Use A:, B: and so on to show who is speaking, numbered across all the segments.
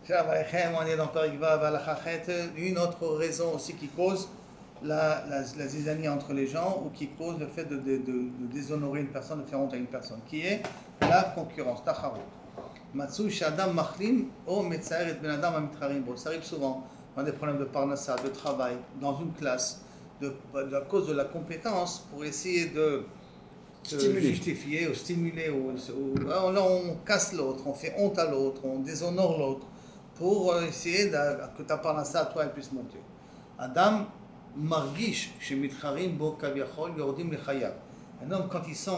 A: On est dans Parikva, une autre raison aussi qui cause la zizanie entre les gens ou qui cause le fait de déshonorer une personne, de faire honte à une personne, qui est la concurrence, tacharut. Matsu shadam machlim o metzaer et ben adam amitcharim bo. Ça arrive souvent dans des problèmes de parnassa, de travail, dans une classe, à cause de la compétence, pour essayer de justifier ou stimuler, là on casse l'autre, on fait honte à l'autre, on déshonore l'autre, pour essayer que ta parnassa à toi elle puisse monter. Adam margish shemitcharim bo kaviachol yordim lechayav. Un homme, quand il sent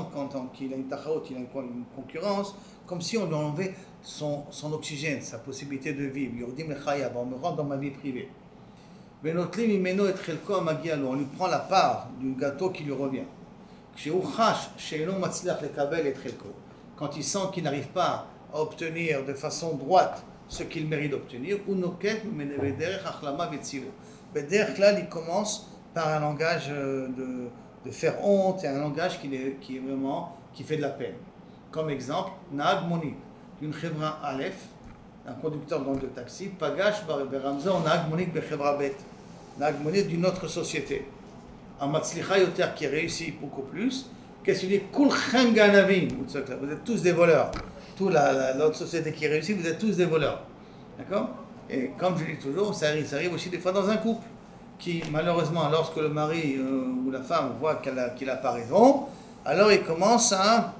A: qu'il a une tachaot, qu'il a une concurrence, comme si on lui enlevait son oxygène, sa possibilité de vivre. Yordim lechayav, on me rentre dans ma vie privée. Venotlim imeno et chelko amagialo, on lui prend la part du gâteau qui lui revient. Quand il sent qu'il n'arrive pas à obtenir de façon droite ce qu'il mérite d'obtenir, il commence par un langage de faire honte et un langage qui est vraiment qui fait de la peine. Comme exemple, Nahag Monik, d'une Chevra Aleph, un conducteur de taxi, Pagash Beramzo, Nahag Monik Bechevra Bet, Nahag Monik d'une autre société. Un Matzlicha Yoter qui réussit beaucoup plus. Qu'est-ce qu'il dit? Kulchem Ganavim. Vous êtes tous des voleurs. Toute l'autre société qui réussit, vous êtes tous des voleurs. D'accord? Et comme je dis toujours, ça arrive aussi des fois dans un couple qui, malheureusement, lorsque le mari ou la femme voit qu'il n'a pas raison, alors il commence à.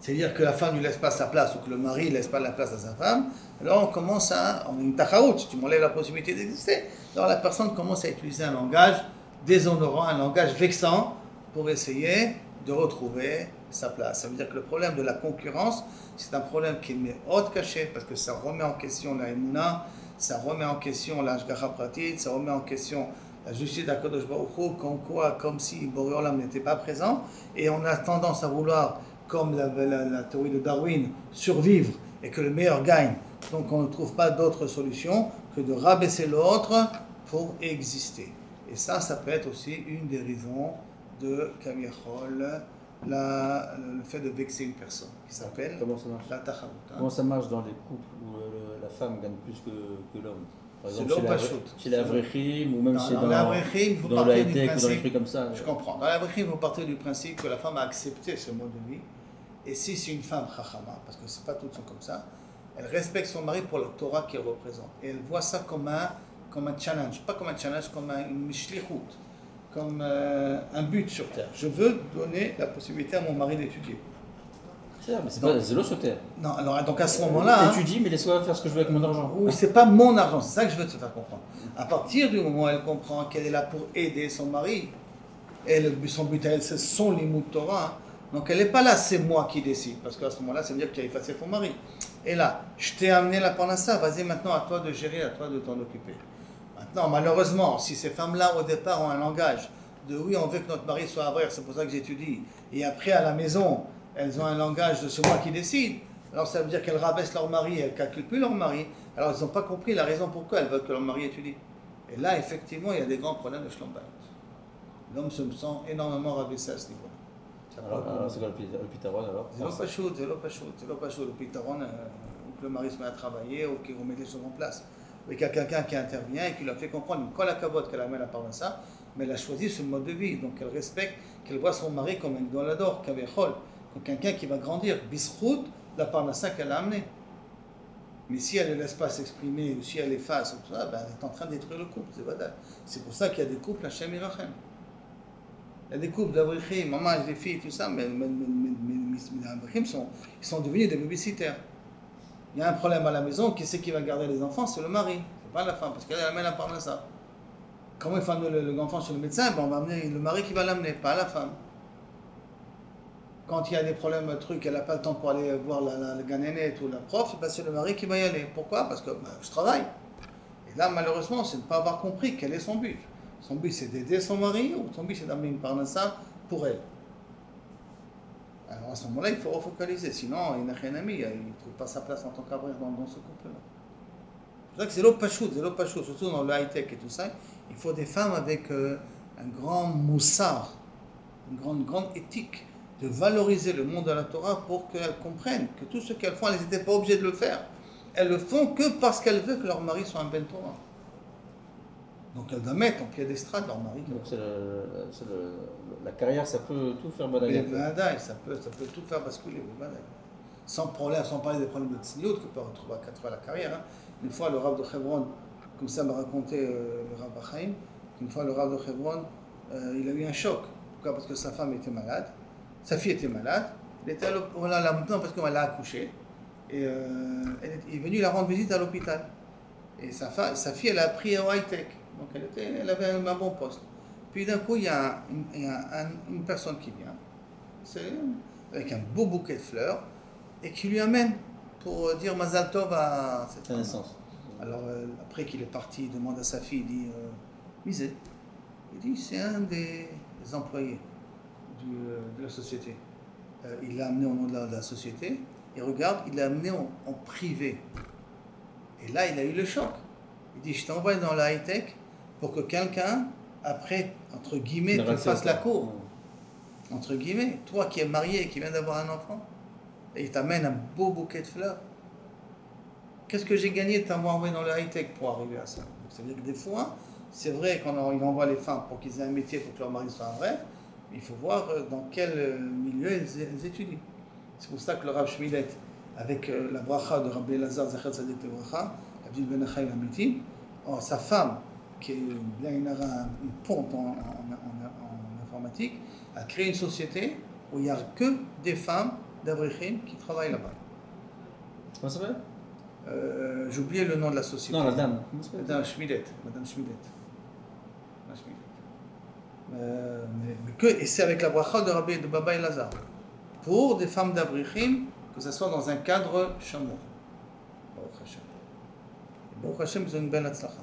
A: C'est-à-dire que la femme ne lui laisse pas sa place ou que le mari ne laisse pas la place à sa femme, alors on commence à. On a une tachaout, tu m'enlèves la possibilité d'exister. Alors la personne commence à utiliser un langage déshonorant, un langage vexant pour essayer de retrouver sa place. Ça veut dire que le problème de la concurrence, c'est un problème qui est haute caché parce que ça remet en question la Emouna, ça remet en question la Hashgacha Pratit, ça remet en question la justice d'Akadosh Baruch Hu, comme si Boré Olam n'était pas présent, et on a tendance à vouloir, comme la théorie de Darwin, survivre et que le meilleur gagne. Donc on ne trouve pas d'autre solution que de rabaisser l'autre pour exister. Et ça peut être aussi une des raisons de Kaviachol, le fait de vexer une personne, qui s'appelle la tacharout.
B: Comment ça marche dans les couples où la femme gagne plus que l'homme? Par exemple, chez les Avrechim, ou même dans la high-tech ou dans les trucs comme ça.
A: Je comprends. Dans l'Avrechim, vous partez du principe que la femme a accepté ce mode de vie. Et si c'est une femme chachama, parce que c'est pas toutes sont comme ça, elle respecte son mari pour la Torah qu'elle représente. Et elle voit ça comme un challenge, pas comme un challenge, comme une shlichut, comme un but sur terre. Je veux donner la possibilité à mon mari d'étudier.
B: Mais c'est pas zélo sur terre.
A: Non, alors donc à ce moment-là.
B: Étudie, mais laisse-moi faire ce que je veux avec mon argent.
A: Oui, c'est pas mon argent, c'est ça que je veux te faire comprendre. À partir du moment où elle comprend qu'elle est là pour aider son mari, et son but à elle, c'est son limud Torah, donc elle n'est pas là, c'est moi qui décide, parce qu'à ce moment-là, ça veut dire que tu as effacé ton mari. Et là, je t'ai amené la parnassa, vas-y maintenant à toi de gérer, à toi de t'en occuper. Maintenant, malheureusement, si ces femmes-là au départ ont un langage de oui, on veut que notre mari soit avare, c'est pour ça que j'étudie, et après à la maison, elles ont un langage de c'est moi qui décide, alors ça veut dire qu'elles rabaissent leur mari, elles ne calculent plus leur mari, alors elles n'ont pas compris la raison pourquoi elles veulent que leur mari étudie. Et là, effectivement, il y a des grands problèmes de shlom bayit. L'homme se sent énormément rabaissé à ce niveau-là.
B: Alors c'est quoi le pitaron alors?
A: C'est pas chaud. Le pitaron, que le mari se met à travailler ou qu'on met les choses en place. Mais qu'il y a quelqu'un qui intervient et qui lui a fait comprendre une colle à cabote qu'elle amène à part de ça, mais elle a choisi ce mode de vie, donc elle respecte, qu'elle voit son mari comme un dolador, kavechol, comme quelqu'un qui va grandir, bisrout, la parnassa qu'elle a amené. Mais si elle ne laisse pas s'exprimer, ou si elle efface, ou tout ça, ben elle est en train de détruire le couple, c'est vadal. C'est pour ça qu'il y a des couples à Shem Irachem. Il y a des couples d'Avrechim, maman, des filles, tout ça, mais les Avrechim ils sont devenus des babysitters. Il y a un problème à la maison, qui c'est qui va garder les enfants? C'est le mari, c'est pas la femme, parce qu'elle amène la parnassa. Comment il faut amener l'enfant chez le médecin? Ben on va amener le mari qui va l'amener, pas la femme. Quand il y a des problèmes, elle n'a pas le temps pour aller voir la ganénette ou la prof, c'est le mari qui va y aller. Pourquoi? Parce que je travaille. Et là, malheureusement, c'est de ne pas avoir compris quel est son but. Son but, c'est d'aider son mari, ou son but, c'est d'amener une parnassa pour elle. Alors à ce moment-là, il faut refocaliser. Sinon, il n'a rien ami, il ne trouve pas sa place en tant qu'avril dans ce couple-là. C'est pour ça que c'est l'eau surtout dans le high-tech et tout ça. Il faut des femmes avec un grand moussard, une grande éthique, de valoriser le monde de la Torah pour qu'elles comprennent que tout ce qu'elles font, elles n'étaient pas obligées de le faire. elles le font que parce qu'elles veulent que leur mari soit un Ben Torah. Donc elles doivent mettre en piédestal leur mari.
B: Donc la carrière, ça peut tout faire badaï.
A: Ça peut tout faire basculer. Sans problème, sans parler des problèmes de tzniut que peut retrouver à 4 fois la carrière. Hein. Une fois le Rav de Hebron, comme ça m'a raconté le Rav Bachaim, une fois le Rav de Hebron, il a eu un choc. Pourquoi? Parce que sa femme était malade, sa fille était malade, il était là maintenant parce qu'elle a accouché, et il est venu la rendre visite à l'hôpital. Et sa fille, elle a appris au high-tech, donc elle avait un bon poste. Puis d'un coup, il y a une personne qui vient, avec un beau bouquet de fleurs, et qui lui amène pour dire Mazal Tov à cette naissance. Alors après qu'il est parti, il demande à sa fille, il dit Misé. Il dit c'est un des employés de la société. Il l'a amené au nom de la société, et regarde, il l'a amené en privé. Et là, il a eu le choc. Il dit je t'envoie dans la high-tech pour que quelqu'un, après, entre guillemets, te fasse la cour. Entre guillemets, toi qui es marié et qui viens d'avoir un enfant, et il t'amène un beau bouquet de fleurs. Qu'est-ce que j'ai gagné de t'avoir envoyé dans le high-tech pour arriver à ça? Donc, ça veut dire que des fois, c'est vrai qu'on envoie les femmes pour qu'ils aient un métier, pour que leur mari soit un vrai, mais il faut voir dans quel milieu elles étudient. C'est pour ça que le Rav Shmilet, avec la bracha de Rabbi Elazar Zecher Tzadik Lebracha, Abdil Ben Achai Amitim, sa femme, qui est une ponte en informatique, a créé une société où il n'y a que des femmes d'Avrichim qui travaillent là-bas.
B: Comment ça s'appelle?
A: J'ai oublié le nom de la société.
B: Non, la dame.
A: Madame Schmidet. Et c'est avec la bracha de Rabbi de Baba Elazar. Pour des femmes d'Avrichim, que ce soit dans un cadre chamour. Baruch Hashem. Baruch Hashem, ils ont une belle atzlacha.